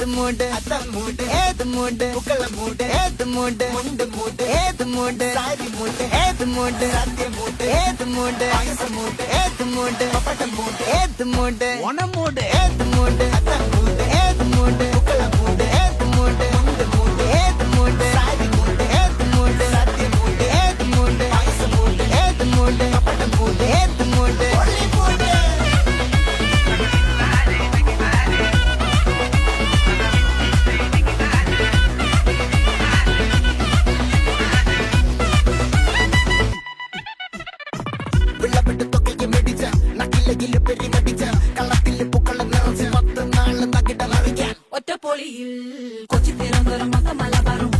മൂട് ഏത് മൂട് ഏത് മൂട് ഏത് മൂട് സാരി മൂട് ഏത് മൂട് ഏത് മൂട് ഏത് മൂട് ഏത് മൂട് ഓണമൂട് ഏത് മൂട് ഏത് മൂട് ഏത് മൂട് ഏത് മൂട് സാരി മൂട് ഏത് മൂട് ഏത് മൂട് ഏത് മൂട് ഏത് മൂട് ഒറ്റപ്പൊളിയിൽ കൊച്ചി തിരുവനന്തപുരം മൊത്തം മലബാറും